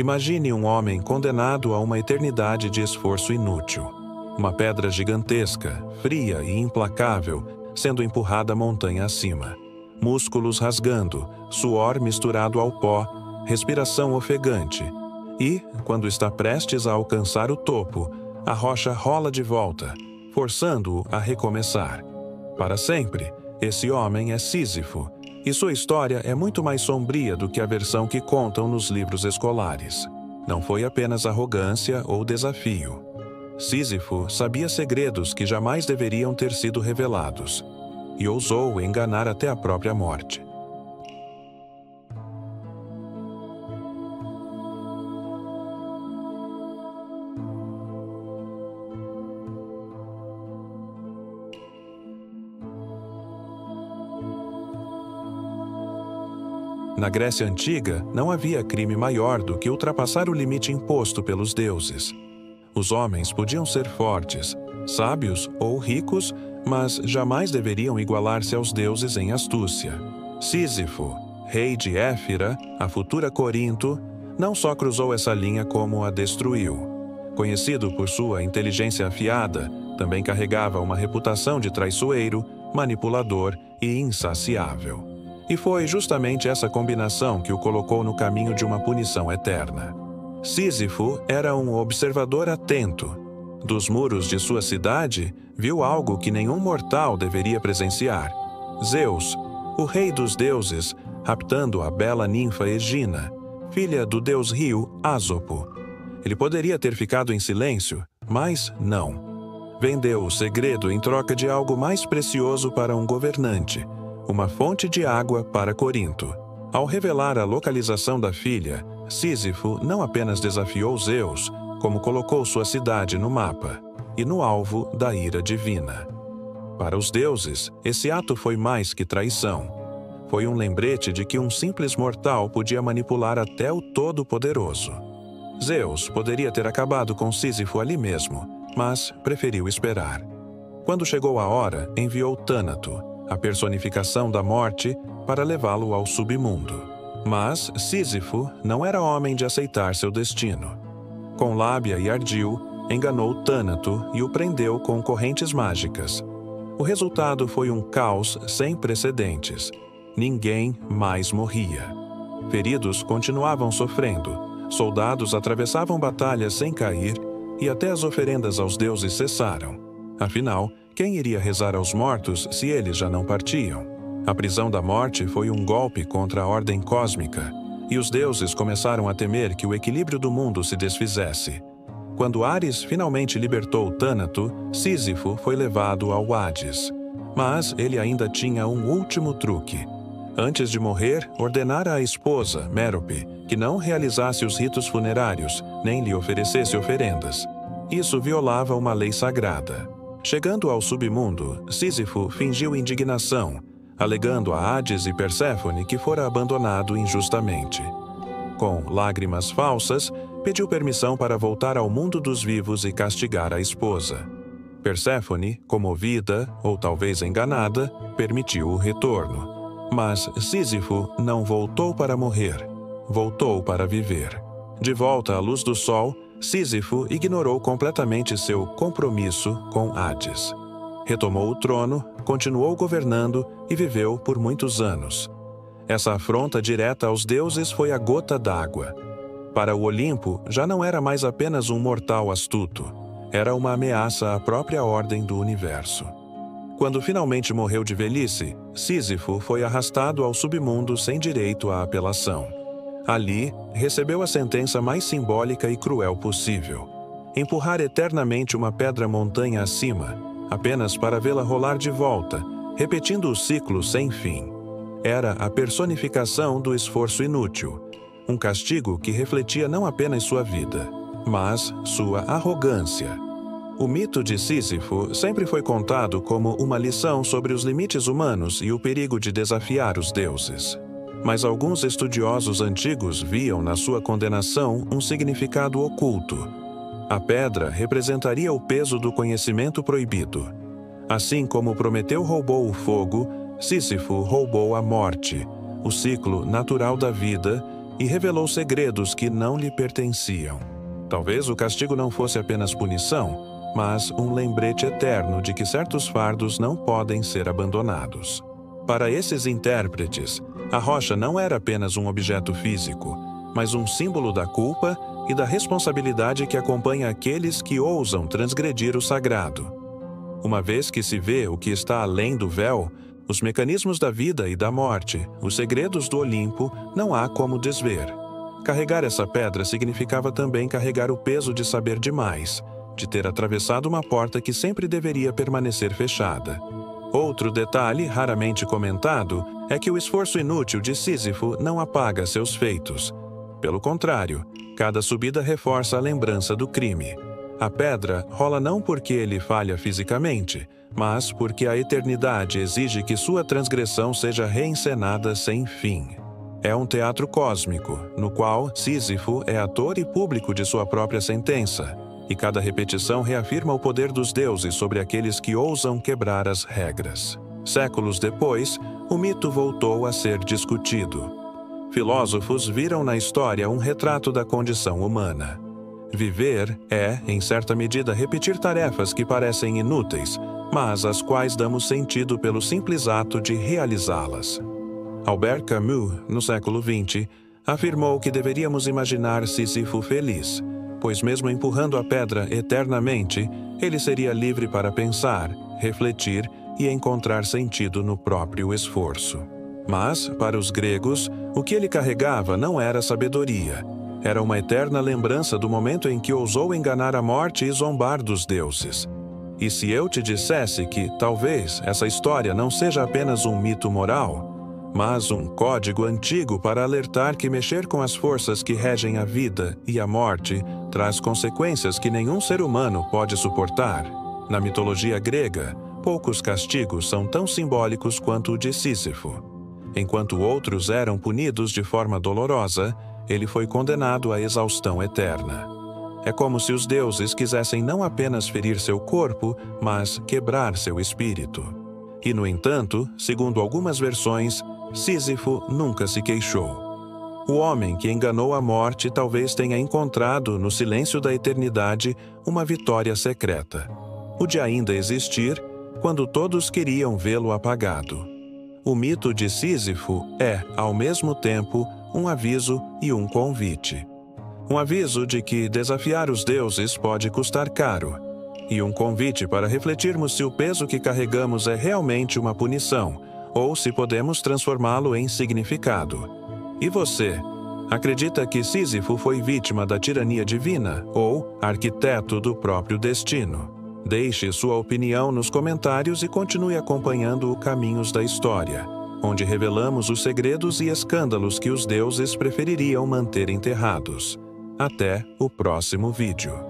Imagine um homem condenado a uma eternidade de esforço inútil. Uma pedra gigantesca, fria e implacável, sendo empurrada montanha acima. Músculos rasgando, suor misturado ao pó, respiração ofegante. E, quando está prestes a alcançar o topo, a rocha rola de volta, forçando-o a recomeçar. Para sempre, esse homem é Sísifo, e sua história é muito mais sombria do que a versão que contam nos livros escolares. Não foi apenas arrogância ou desafio. Sísifo sabia segredos que jamais deveriam ter sido revelados, e ousou enganar até a própria morte. Na Grécia Antiga, não havia crime maior do que ultrapassar o limite imposto pelos deuses. Os homens podiam ser fortes, sábios ou ricos, mas jamais deveriam igualar-se aos deuses em astúcia. Sísifo, rei de Éfira, a futura Corinto, não só cruzou essa linha como a destruiu. Conhecido por sua inteligência afiada, também carregava uma reputação de traiçoeiro, manipulador e insaciável. E foi justamente essa combinação que o colocou no caminho de uma punição eterna. Sísifo era um observador atento. Dos muros de sua cidade, viu algo que nenhum mortal deveria presenciar. Zeus, o rei dos deuses, raptando a bela ninfa Egina, filha do deus rio Ásopo. Ele poderia ter ficado em silêncio, mas não. Vendeu o segredo em troca de algo mais precioso para um governante, uma fonte de água para Corinto. Ao revelar a localização da filha, Sísifo não apenas desafiou Zeus, como colocou sua cidade no mapa e no alvo da ira divina. Para os deuses, esse ato foi mais que traição. Foi um lembrete de que um simples mortal podia manipular até o Todo-Poderoso. Zeus poderia ter acabado com Sísifo ali mesmo, mas preferiu esperar. Quando chegou a hora, enviou Tânato, a personificação da morte, para levá-lo ao submundo. Mas Sísifo não era homem de aceitar seu destino. Com lábia e ardil, enganou Tânato e o prendeu com correntes mágicas. O resultado foi um caos sem precedentes. Ninguém mais morria. Feridos continuavam sofrendo, soldados atravessavam batalhas sem cair e até as oferendas aos deuses cessaram. Afinal, quem iria rezar aos mortos se eles já não partiam? A prisão da morte foi um golpe contra a ordem cósmica, e os deuses começaram a temer que o equilíbrio do mundo se desfizesse. Quando Ares finalmente libertou Tânato, Sísifo foi levado ao Hades. Mas ele ainda tinha um último truque. Antes de morrer, ordenara à esposa, Mérope, que não realizasse os ritos funerários, nem lhe oferecesse oferendas. Isso violava uma lei sagrada. Chegando ao submundo, Sísifo fingiu indignação, alegando a Hades e Perséfone que fora abandonado injustamente. Com lágrimas falsas, pediu permissão para voltar ao mundo dos vivos e castigar a esposa. Perséfone, comovida, ou talvez enganada, permitiu o retorno. Mas Sísifo não voltou para morrer, voltou para viver. De volta à luz do sol, Sísifo ignorou completamente seu compromisso com Hades. Retomou o trono, continuou governando e viveu por muitos anos. Essa afronta direta aos deuses foi a gota d'água. Para o Olimpo, já não era mais apenas um mortal astuto. Era uma ameaça à própria ordem do universo. Quando finalmente morreu de velhice, Sísifo foi arrastado ao submundo sem direito à apelação. Ali, recebeu a sentença mais simbólica e cruel possível: empurrar eternamente uma pedra montanha acima, apenas para vê-la rolar de volta, repetindo o ciclo sem fim. Era a personificação do esforço inútil, um castigo que refletia não apenas sua vida, mas sua arrogância. O mito de Sísifo sempre foi contado como uma lição sobre os limites humanos e o perigo de desafiar os deuses. Mas alguns estudiosos antigos viam na sua condenação um significado oculto. A pedra representaria o peso do conhecimento proibido. Assim como Prometeu roubou o fogo, Sísifo roubou a morte, o ciclo natural da vida, e revelou segredos que não lhe pertenciam. Talvez o castigo não fosse apenas punição, mas um lembrete eterno de que certos fardos não podem ser abandonados. Para esses intérpretes, a rocha não era apenas um objeto físico, mas um símbolo da culpa e da responsabilidade que acompanha aqueles que ousam transgredir o sagrado. Uma vez que se vê o que está além do véu, os mecanismos da vida e da morte, os segredos do Olimpo, não há como desver. Carregar essa pedra significava também carregar o peso de saber demais, de ter atravessado uma porta que sempre deveria permanecer fechada. Outro detalhe raramente comentado é que o esforço inútil de Sísifo não apaga seus feitos. Pelo contrário, cada subida reforça a lembrança do crime. A pedra rola não porque ele falha fisicamente, mas porque a eternidade exige que sua transgressão seja reencenada sem fim. É um teatro cósmico, no qual Sísifo é ator e público de sua própria sentença, e cada repetição reafirma o poder dos deuses sobre aqueles que ousam quebrar as regras. Séculos depois, o mito voltou a ser discutido. Filósofos viram na história um retrato da condição humana. Viver é, em certa medida, repetir tarefas que parecem inúteis, mas às quais damos sentido pelo simples ato de realizá-las. Albert Camus, no século XX, afirmou que deveríamos imaginar Sísifo feliz, pois mesmo empurrando a pedra eternamente, ele seria livre para pensar, refletir e encontrar sentido no próprio esforço. Mas, para os gregos, o que ele carregava não era sabedoria. Era uma eterna lembrança do momento em que ousou enganar a morte e zombar dos deuses. E se eu te dissesse que, talvez, essa história não seja apenas um mito moral, mas um código antigo para alertar que mexer com as forças que regem a vida e a morte traz consequências que nenhum ser humano pode suportar. Na mitologia grega, poucos castigos são tão simbólicos quanto o de Sísifo. Enquanto outros eram punidos de forma dolorosa, ele foi condenado à exaustão eterna. É como se os deuses quisessem não apenas ferir seu corpo, mas quebrar seu espírito. E, no entanto, segundo algumas versões, Sísifo nunca se queixou. O homem que enganou a morte talvez tenha encontrado, no silêncio da eternidade, uma vitória secreta. O de ainda existir, quando todos queriam vê-lo apagado. O mito de Sísifo é, ao mesmo tempo, um aviso e um convite. Um aviso de que desafiar os deuses pode custar caro, e um convite para refletirmos se o peso que carregamos é realmente uma punição, ou se podemos transformá-lo em significado. E você? Acredita que Sísifo foi vítima da tirania divina ou arquiteto do próprio destino? Deixe sua opinião nos comentários e continue acompanhando o Caminhos da História, onde revelamos os segredos e escândalos que os deuses prefeririam manter enterrados. Até o próximo vídeo.